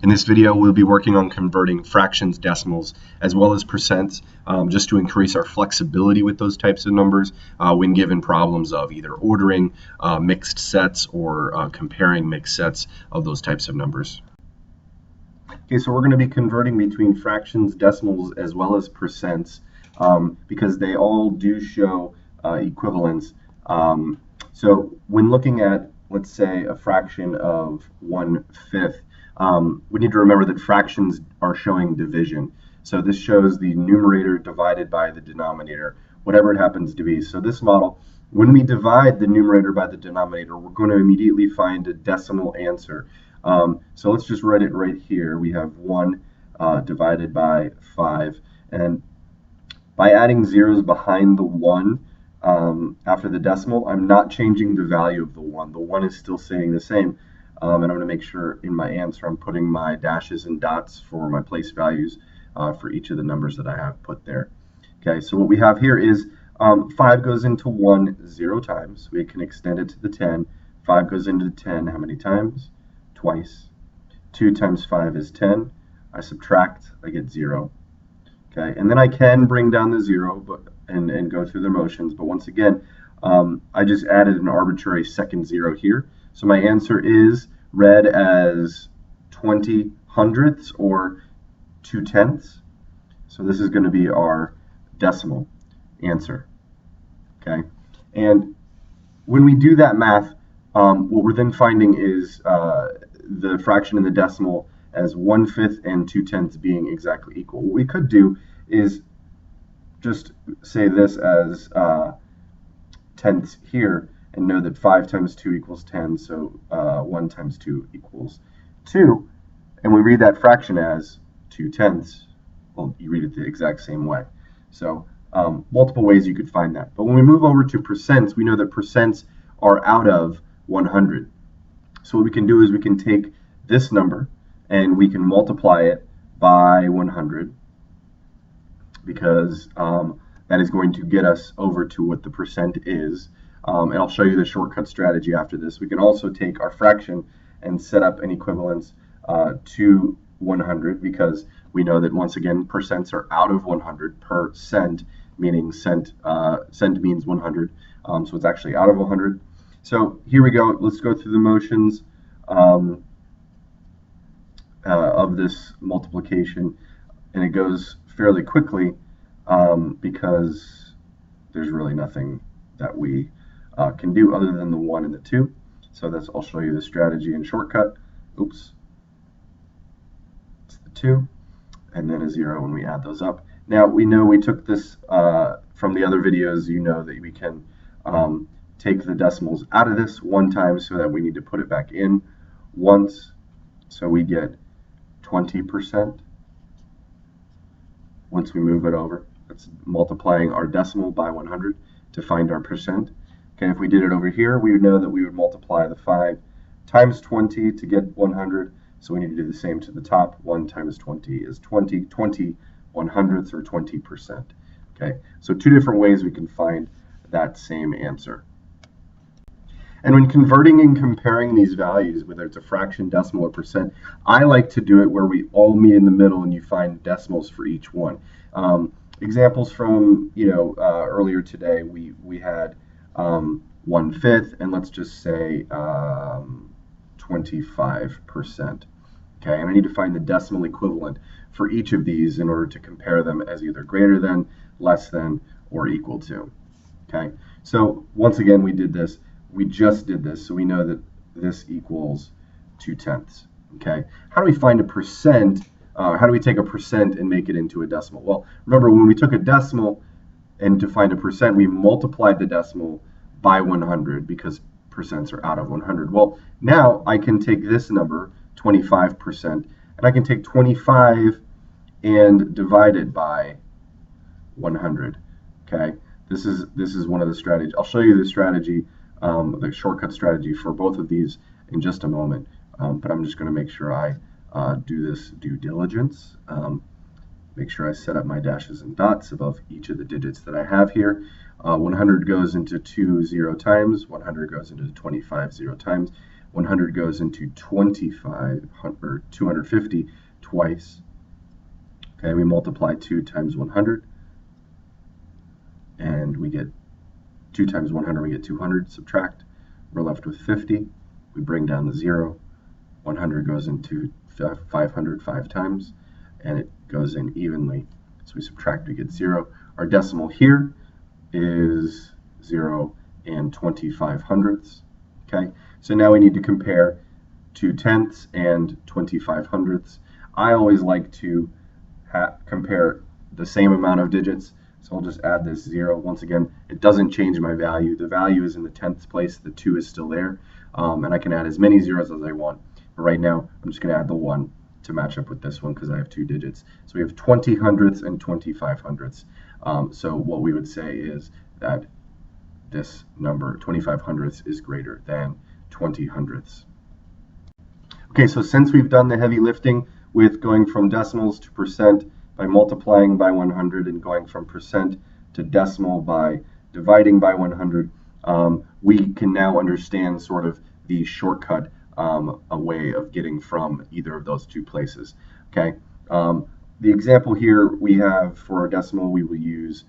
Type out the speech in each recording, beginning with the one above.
In this video, we'll be working on converting fractions, decimals, as well as percents, just to increase our flexibility with those types of numbers when given problems of either ordering mixed sets or comparing mixed sets of those types of numbers. Okay, so we're going to be converting between fractions, decimals, as well as percents because they all do show equivalence. So when looking at, let's say, a fraction of 1/5, we need to remember that fractions are showing division. So this shows the numerator divided by the denominator, whatever it happens to be. So this model, when we divide the numerator by the denominator, we're going to immediately find a decimal answer. So let's just write it right here. We have 1 divided by 5. And by adding zeros behind the 1 after the decimal, I'm not changing the value of the 1. The 1 is still staying the same. And I'm going to make sure in my answer I'm putting my dashes and dots for my place values for each of the numbers that I have put there. Okay, so what we have here is 5 goes into 1 0 times. We can extend it to the 10. 5 goes into 10 how many times? Twice. 2 times 5 is 10. I subtract, I get 0. Okay, and then I can bring down the 0 and go through the motions, but once again, I just added an arbitrary second 0 here. So my answer is read as 20 hundredths or 2/10. So this is going to be our decimal answer. Okay, and when we do that math, what we're then finding is the fraction and the decimal as 1/5 and 2/10 being exactly equal. What we could do is just say this as tenths here and know that 5 times 2 equals 10, so 1 times 2 equals 2. And we read that fraction as 2/10. Well, you read it the exact same way. So multiple ways you could find that. But when we move over to percents, we know that percents are out of 100. So what we can do is we can take this number and we can multiply it by 100 because that is going to get us over to what the percent is. And I'll show you the shortcut strategy after this. We can also take our fraction and set up an equivalence to 100 because we know that, once again, percents are out of 100 per cent, meaning cent means 100. So it's actually out of 100. So here we go. Let's go through the motions of this multiplication, and it goes fairly quickly because there's really nothing that we can do other than the 1 and the 2. So I'll show you the strategy and shortcut. Oops. It's the 2, and then a 0 when we add those up. Now, we know we took this from the other videos. You know that we can take the decimals out of this 1 time so that we need to put it back in once. So we get 20% once we move it over. That's multiplying our decimal by 100 to find our percent. Okay, if we did it over here, we would know that we would multiply the 5 times 20 to get 100. So we need to do the same to the top. 1 times 20 is 20. 20 100ths or 20%. Okay, so 2 different ways we can find that same answer. And when converting and comparing these values, whether it's a fraction, decimal, or percent, I like to do it where we all meet in the middle and you find decimals for each one. Examples from earlier today, we had 1/5, and let's just say 25%. Okay, and I need to find the decimal equivalent for each of these in order to compare them as either greater than, less than, or equal to. Okay, so once again, we did this. We just did this, so we know that this equals 2/10. Okay, how do we find a percent? How do we take a percent and make it into a decimal? Well, remember when we took a decimal and to find a percent, we multiplied the decimal by 100 because percents are out of 100. Well, now I can take this number, 25%, and I can take 25 and divide it by 100. Okay, this is one of the strategies. I'll show you the strategy, the shortcut strategy for both of these in just a moment. But I'm just going to make sure I do this due diligence. Make sure I set up my dashes and dots above each of the digits that I have here. 100 goes into 2 0 times. 100 goes into 25 0 times. 100 goes into 250 twice. Okay, we multiply 2 times 100, and we get 2 times 100, we get 200. Subtract, we're left with 50. We bring down the 0. 100 goes into 500 5 times, and it goes in evenly. So we subtract, we get 0. Our decimal here is 0 and 25 hundredths. Okay, so now we need to compare 2 tenths and 25 hundredths. I always like to compare the same amount of digits, so I'll just add this 0. Once again, it doesn't change my value. The value is in the tenths place, the 2 is still there, and I can add as many zeros as I want. But right now, I'm just going to add the 1 to match up with this one because I have 2 digits. So we have 20 hundredths and 25 hundredths. So what we would say is that this number, 25 hundredths, is greater than 20 hundredths. Okay, so since we've done the heavy lifting with going from decimals to percent by multiplying by 100 and going from percent to decimal by dividing by 100, we can now understand sort of the shortcut, a way of getting from either of those two places. Okay, the example here we have for our decimal, we will use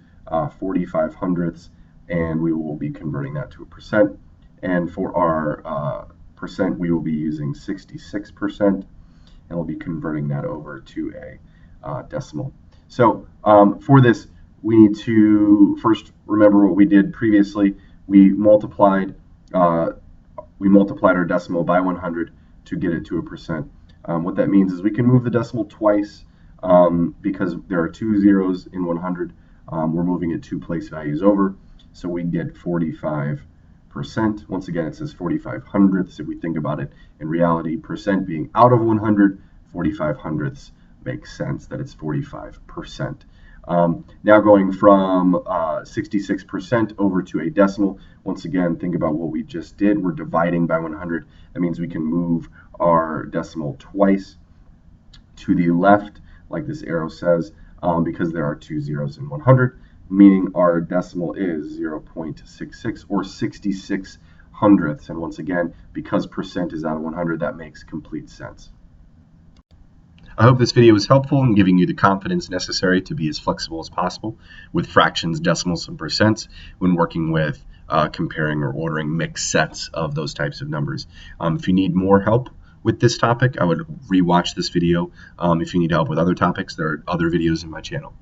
45 hundredths, and we will be converting that to a percent. And for our percent, we will be using 66%, and we'll be converting that over to a decimal. So for this, we need to first remember what we did previously. We multiplied our decimal by 100 to get it to a percent. What that means is we can move the decimal twice because there are 2 zeros in 100. We're moving it 2 place values over, so we get 45%. Once again, it says 45 hundredths. If we think about it in reality, percent being out of 100, 45 hundredths makes sense that it's 45%. Now going from 66% over to a decimal, once again, think about what we just did. We're dividing by 100. That means we can move our decimal twice to the left, like this arrow says, because there are 2 zeros in 100, meaning our decimal is 0.66 or 66 hundredths. And once again, because percent is out of 100, that makes complete sense. I hope this video was helpful in giving you the confidence necessary to be as flexible as possible with fractions, decimals, and percents when working with comparing or ordering mixed sets of those types of numbers. If you need more help with this topic, I would rewatch this video. If you need help with other topics, there are other videos in my channel.